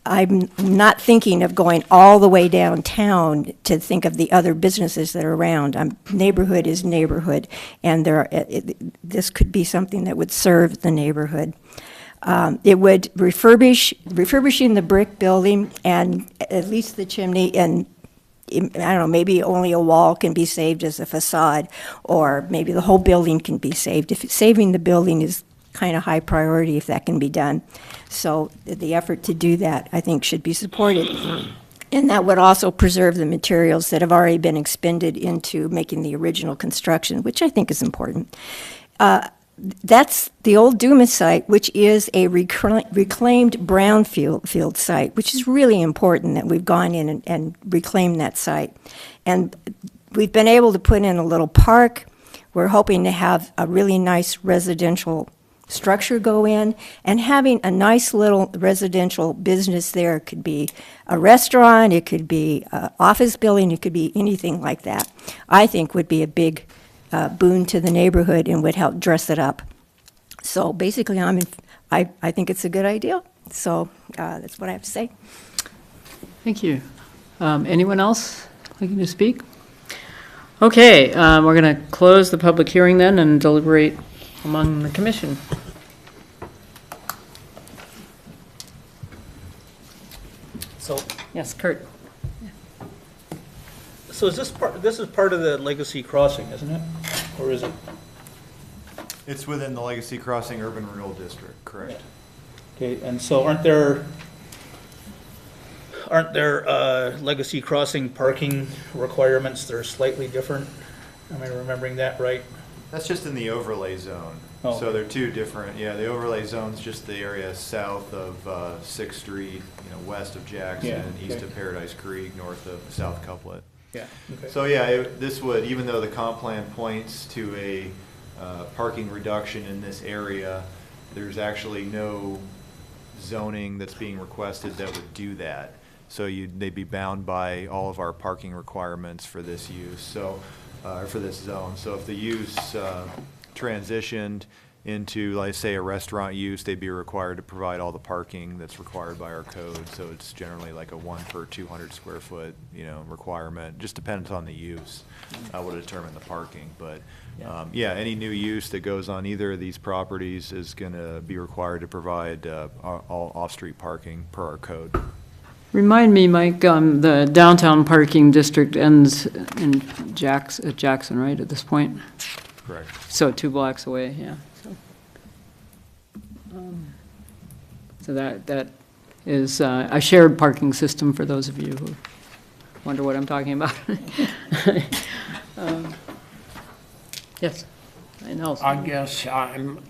I'm not thinking of going all the way downtown to think of the other businesses that are around. Neighborhood is neighborhood, and this could be something that would serve the neighborhood. It would refurbishing the brick building and at least the chimney, and I don't know, maybe only a wall can be saved as a facade, or maybe the whole building can be saved. Saving the building is kind of high priority if that can be done. So the effort to do that, I think, should be supported. And that would also preserve the materials that have already been expended into making the original construction, which I think is important. That's the old Dumas site, which is a reclaimed brownfield site, which is really important that we've gone in and reclaimed that site. And we've been able to put in a little park. We're hoping to have a really nice residential structure go in, and having a nice little residential business there, could be a restaurant, it could be an office building, it could be anything like that, I think would be a big boon to the neighborhood and would help dress it up. So basically, I think it's a good idea. So that's what I have to say.
Thank you. Anyone else looking to speak? Okay, we're going to close the public hearing then and deliberate among the commission.
So,
Yes, Kurt.
so is this is part of the Legacy Crossing, isn't it? Or is it?
It's within the Legacy Crossing Urban Renewal District, correct?
Okay, and so aren't there Legacy Crossing parking requirements that are slightly different? Am I remembering that right?
That's just in the overlay zone.
Oh.
So they're two different, yeah, the overlay zone's just the area south of 6th Street, west of Jackson,
Yeah,
east
okay.
of Paradise Creek, north of South Couplet.
Yeah. Okay.
So yeah, this would, even though the comp plan points to a parking reduction in this area, there's actually no zoning that's being requested that would do that. So they'd be bound by all of our parking requirements for this use, so, for this zone. So if the use transitioned into, like, say, a restaurant use, they'd be required to provide all the parking that's required by our code. So it's generally like a 1 per 200 square foot, requirement. Just depends on the use, will determine the parking. But yeah, any new use that goes on either of these properties is going to be required to provide all off-street parking per our code.
Remind me, Mike, the downtown parking district ends in Jackson, right, at this point?
Correct.
So 2 blocks away, yeah. So that is a shared parking system for those of you who wonder what I'm talking about. Yes, I know.
I guess I'm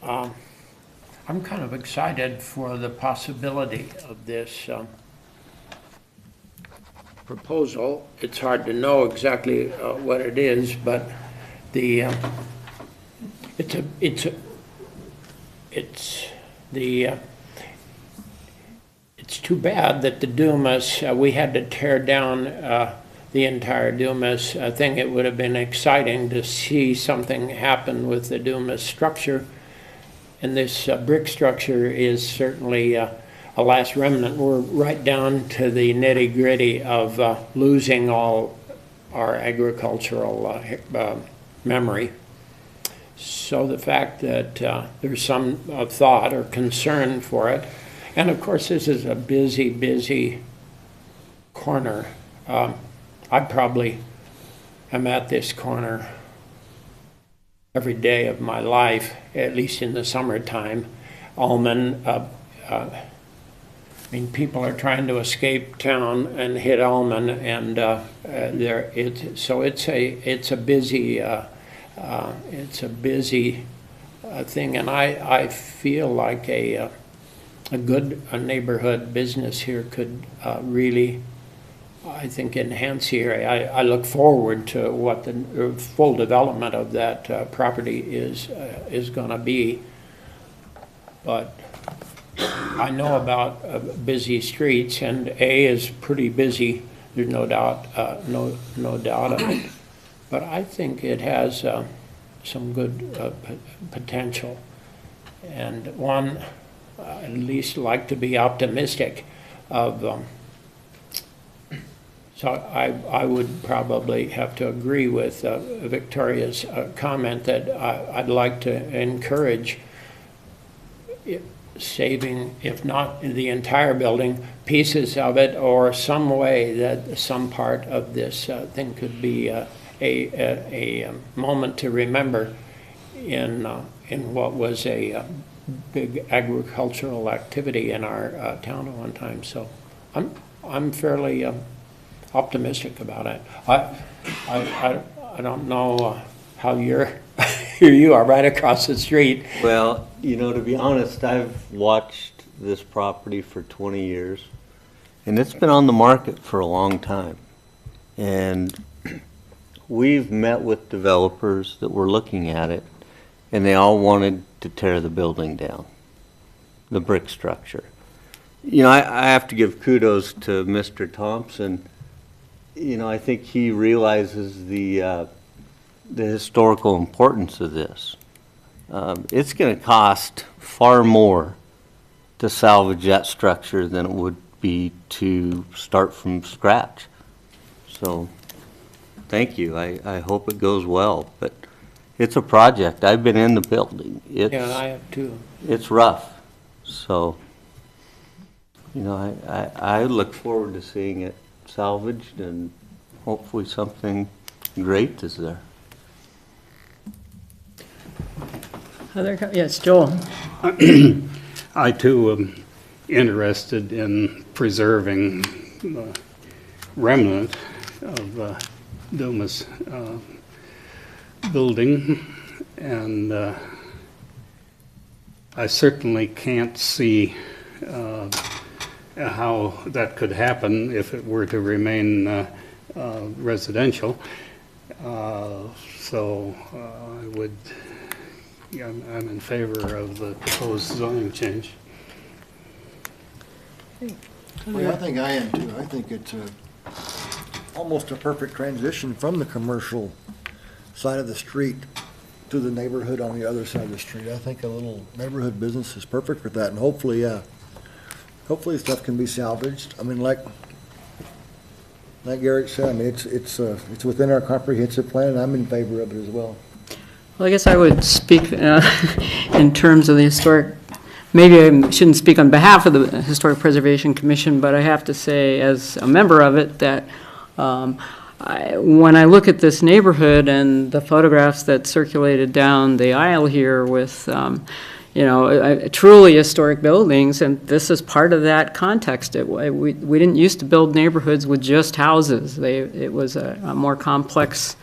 kind of excited for the possibility of this proposal. It's hard to know exactly what it is, but it's too bad that the Dumas, we had to tear down the entire Dumas thing. It would have been exciting to see something happen with the Dumas structure. And this brick structure is certainly a last remnant. We're right down to the nitty-gritty of losing all our agricultural memory. So the fact that there's some thought or concern for it, and of course this is a busy, busy corner. I probably am at this corner every day of my life, at least in the summertime. Almond, I mean, people are trying to escape town and hit Almond, and it's a busy thing, and I feel like a good neighborhood business here could really, I think, enhance here. I look forward to what the full development of that property is going to be, but I know about busy streets, and A is pretty busy. There's no doubt, no doubt of it. But I think it has some good potential, and one at least like to be optimistic of. So I would probably have to agree with Victoria's comment that I'd like to encourage saving, if not the entire building, pieces of it, or some way that some part of this thing could be a moment to remember in what was a big agricultural activity in our town at one time. So I'm fairly optimistic about it. I don't know how you're. Here you are, right across the street.
Well, to be honest, I've watched this property for 20 years, and it's been on the market for a long time. And we've met with developers that were looking at it, and they all wanted to tear the building down, the brick structure. You know, I have to give kudos to Mr. Thompson. You know, I think he realizes the historical importance of this. It's going to cost far more to salvage that structure than it would be to start from scratch. So, thank you. I hope it goes well, but it's a project. I've been in the building.
Yeah, I have too.
It's rough. So, you know, I look forward to seeing it salvaged, and hopefully something great is there.
Yes, Joel.
I too am interested in preserving the remnant of Dumas building, and I certainly can't see how that could happen if it were to remain residential. So I would, yeah, I'm in favor of the proposed zoning change.
Well, I think I am too. I think it's almost a perfect transition from the commercial side of the street to the neighborhood on the other side of the street. I think a little neighborhood business is perfect for that, and hopefully, hopefully stuff can be salvaged. I mean, like Garrett said, I mean, it's within our comprehensive plan, and I'm in favor of it as well.
Well, I guess I would speak in terms of the historic, maybe I shouldn't speak on behalf of the Historic Preservation Commission, but I have to say as a member of it that when I look at this neighborhood and the photographs that circulated down the aisle here with, you know, truly historic buildings, and this is part of that context. We didn't used to build neighborhoods with just houses. It was a more complex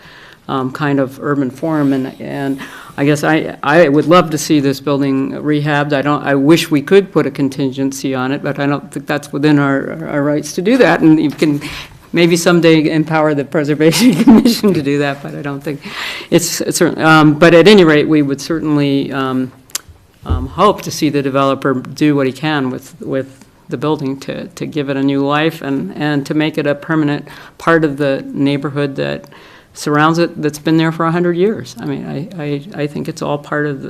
kind of urban form, and I guess I would love to see this building rehabbed. I wish we could put a contingency on it, but I don't think that's within our rights to do that, and you can maybe someday empower the Preservation Commission to do that, but I don't think it's certainly, but at any rate, we would certainly hope to see the developer do what he can with the building to give it a new life and to make it a permanent part of the neighborhood that surrounds it, that's been there for 100 years. I mean, I think it's all part of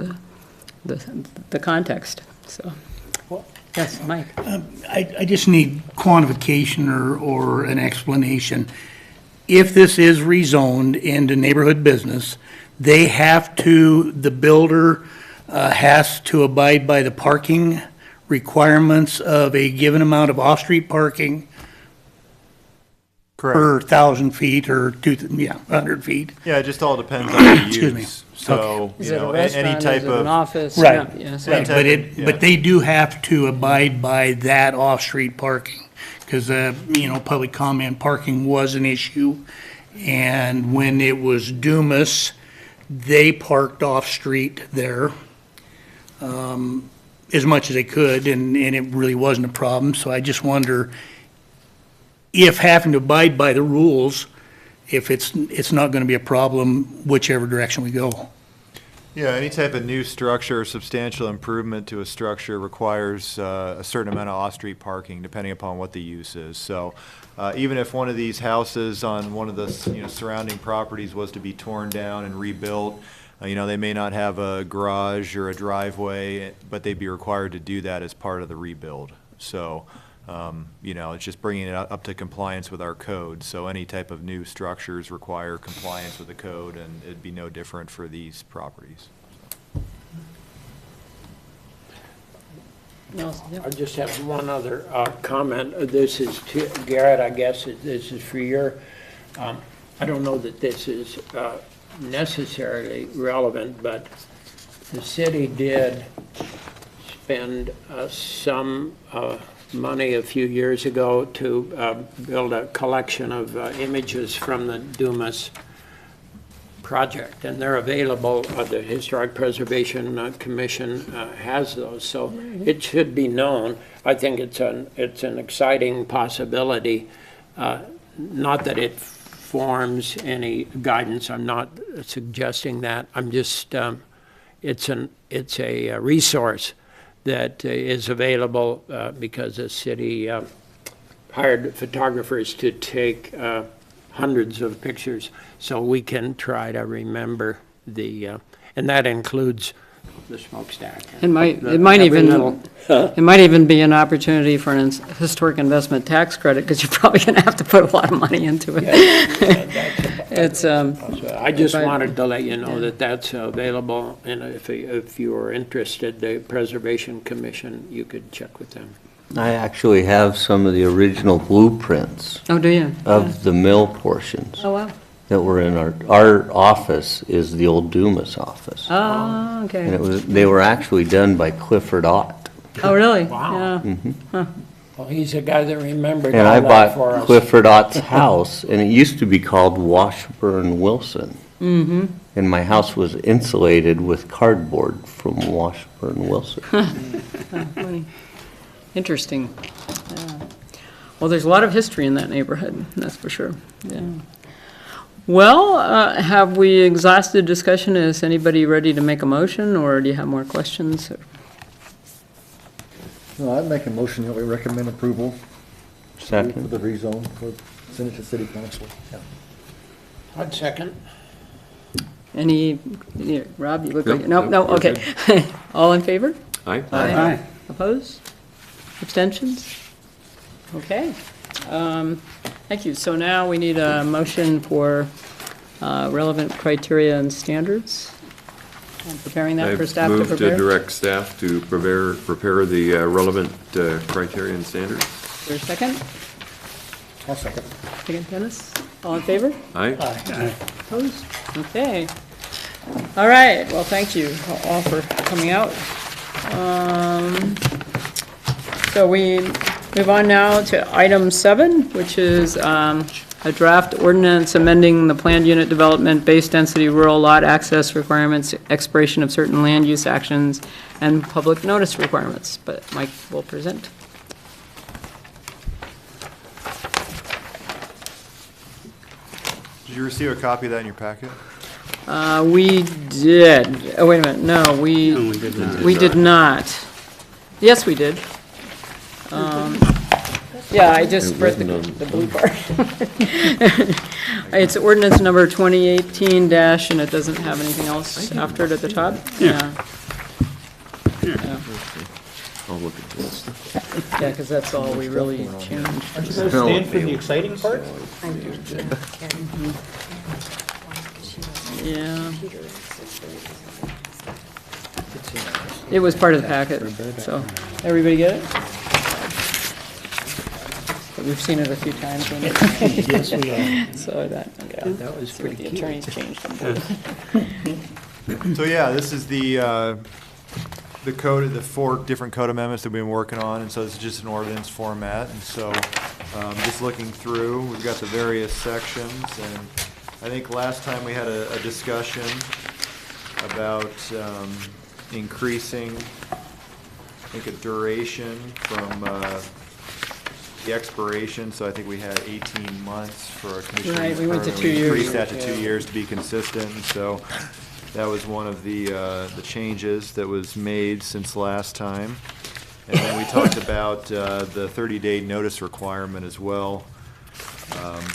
the context. So, yes, Mike.
I just need quantification or an explanation. If this is rezoned into neighborhood business, the builder has to abide by the parking requirements of a given amount of off-street parking per 1,000 feet or 100 feet.
Yeah, it just all depends on the use.
Excuse me.
So,
Is
you
it a
know,
restaurant?
any type
Is it
of
an office?
Right.
Yeah, yes.
Any type
But they do have to abide by that off-street parking, because, you know, public comment parking was an issue. And when it was Dumas, they parked off-street there as much as they could, and it really wasn't a problem. So I just wonder if having to abide by the rules, if it's not going to be a problem whichever direction we go.
Yeah, any type of new structure or substantial improvement to a structure requires a certain amount of off-street parking, depending upon what the use is. So even if one of these houses on one of the surrounding properties was to be torn down and rebuilt, they may not have a garage or a driveway, but they'd be required to do that as part of the rebuild. So, it's just bringing it up to compliance with our code. So any type of new structures require compliance with the code, and it'd be no different for these properties.
I just have one other comment. This is to Garrett, I guess. This is for your, I don't know that this is necessarily relevant, but the city did spend some money a few years ago to build a collection of images from the Dumas project, and they're available. The Historic Preservation Commission has those, so it should be known. I think it's an exciting possibility. Not that it forms any guidance. I'm not suggesting that. I'm just it's a resource that is available because the city hired photographers to take hundreds of pictures, so we can try to remember and that includes the smokestack.
It might even be an opportunity for an historic investment tax credit, because you're probably going to have to put a lot of money into it. It's,
I just wanted to let you know that that's available, and if you are interested, the Preservation Commission, you could check with them.
I actually have some of the original blueprints
oh, do you?
of the mill portions
Oh, wow.
that were in our office is the old Dumas office.
Oh,
And
okay.
they were actually done by Clifford Ott.
Oh, really?
Wow.
Yeah.
Well, he's the guy that remembered
And
all
I
that for
bought
us.
Clifford Ott's house, and it used to be called Washburn Wilson.
Mm-hmm.
And my house was insulated with cardboard from Washburn Wilson.
Funny. Interesting. Yeah. Well, there's a lot of history in that neighborhood, that's for sure. Yeah. Well, have we exhausted discussion? Is anybody ready to make a motion, or do you have more questions?
No, I'd make a motion that we recommend approval for
Second.
the rezone, send it to city council. Yeah.
I'd second.
Rob, you look
Nope,
like, no,
nope, we're
okay. All in favor?
Aye.
Aye. Opposed? Abstentions? Okay. Thank you. So now we need a motion for relevant criteria and standards. I'm preparing that for staff to
I've moved to
prepare.
direct staff to prepare the relevant criteria and standards.
Is there a second?
I'll second.
Second, Dennis? All in favor?
Aye.
Opposed? Okay. All right, well, thank you all for coming out. So we move on now to item 7, which is a draft ordinance amending the planned unit development, base density rural lot access requirements, expiration of certain land use actions, and public notice requirements. But Mike will present.
Did you receive a copy of that in your packet?
We did. Oh, wait a minute. No, we
did not.
We did not. Yes, we did. Yeah, I just read the blue part. It's ordinance number 2018 dash, and it doesn't have anything else after it at the top? Yeah.
I'll look at this.
Yeah, because that's all we really changed.
Aren't you guys staying for the exciting part?
Yeah. It was part of the packet, so, everybody get it? But we've seen it a few times.
Yes, we are.
So that was pretty cute. The attorneys changed them.
So yeah, this is the code, the 4 different code amendments that we've been working on, and so this is just an ordinance format, and so just looking through, we've got the various sections, and I think last time we had a discussion about increasing, I think, a duration from the expiration, so I think we had 18 months for a conditional
Right,
use
we went to
permit.
2 years.
We increased that to 2
Yeah.
years to be consistent, and so that was one of the changes that was made since last time. And then we talked about the 30-day notice requirement as well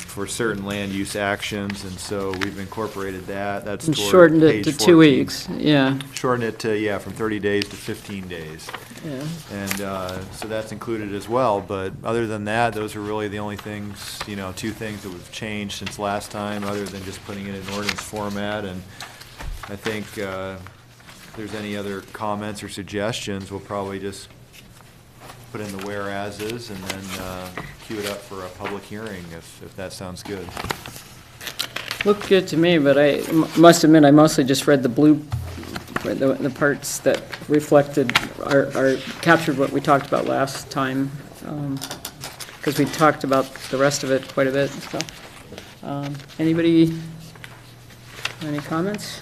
for certain land use actions, and so we've incorporated that. That's
And
toward
shortened it
page
to
14.
2 weeks, yeah.
Shortened it to, yeah, from 30 days to 15 days.
Yeah.
And so that's included as well, but other than that, those are really the only things, 2 things that have changed since last time, other than just putting it in ordinance format. And I think if there's any other comments or suggestions, we'll probably just put in the whereases and then queue it up for a public hearing, if that sounds good.
Looked good to me, but I must admit, I mostly just read the blue, the parts that reflected, or captured what we talked about last time, because we talked about the rest of it quite a bit, so. Anybody, any comments?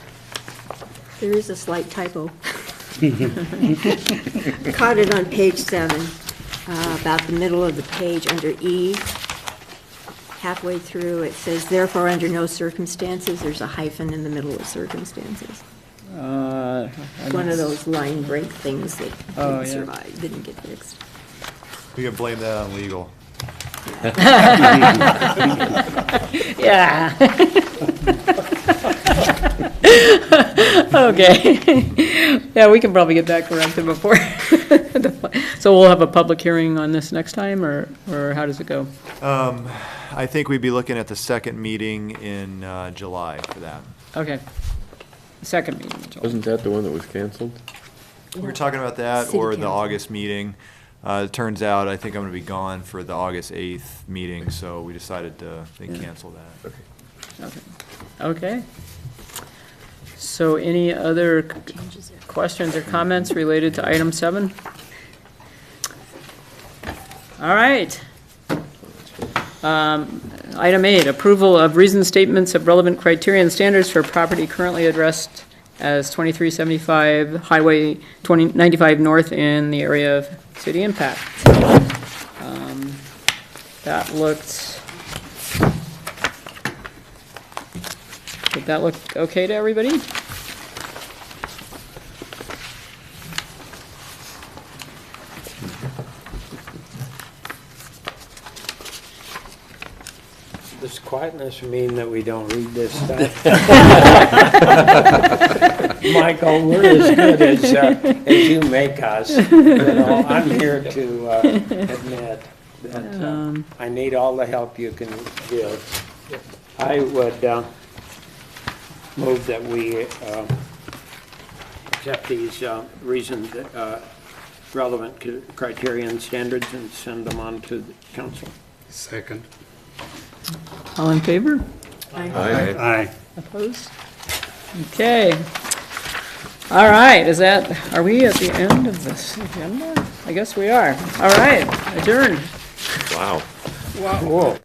There is a slight typo. Caught it on page 7, about the middle of the page under E. Halfway through, it says, therefore, under no circumstances, there's a hyphen in the middle of circumstances. One of those line break things that
Oh,
didn't
yeah.
survive, didn't get fixed.
We can blame that on legal.
Yeah. Okay. Yeah, we can probably get that corrected before. So we'll have a public hearing on this next time, or how does it go?
I think we'd be looking at the second meeting in July for that.
Okay. Second meeting. in July.
Wasn't that the one that was canceled?
We were talking about that
City
or the
council.
August meeting. It turns out I think I'm going to be gone for the August 8th meeting, so we decided to cancel that.
Okay. Okay. So any other questions or comments related to item 7? All right. Item 8, approval of reasoned statements of relevant criteria and standards for property currently addressed as 2375 Highway 95 North in the area of city impact. That looked, did that look okay to everybody?
Does quietness mean that we don't read this stuff? Michael, we're as good as you make us. You know, I'm here to admit that I need all the help you can give. I would move that we accept these reasoned, relevant criteria and standards and send them on to the council.
Second.
All in favor?
Aye.
Opposed? Okay. All right, are we at the end of this agenda? I guess we are. All right, adjourned.
Wow.
Whoa.